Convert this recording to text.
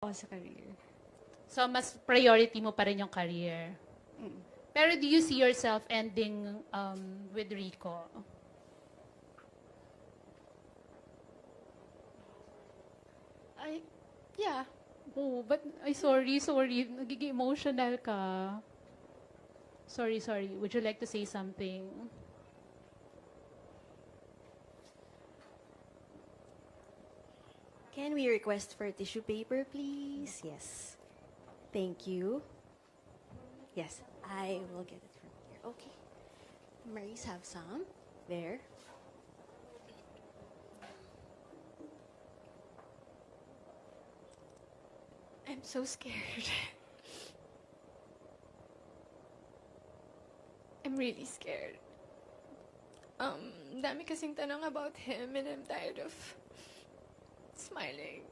ako sa career. So, mas priority mo pa rin yung career. Pero do you see yourself ending with Rico? Yeah. Oh, but, ay, sorry. Nagiging emotional ka. Sorry. Would you like to say something? Can we request for tissue paper, please? Yes. Thank you. Yes, I will get it from here. Okay. Maurice, have some. There. I'm so scared. I'm really scared. Dami kasing tanong about him and I'm tired of smiling.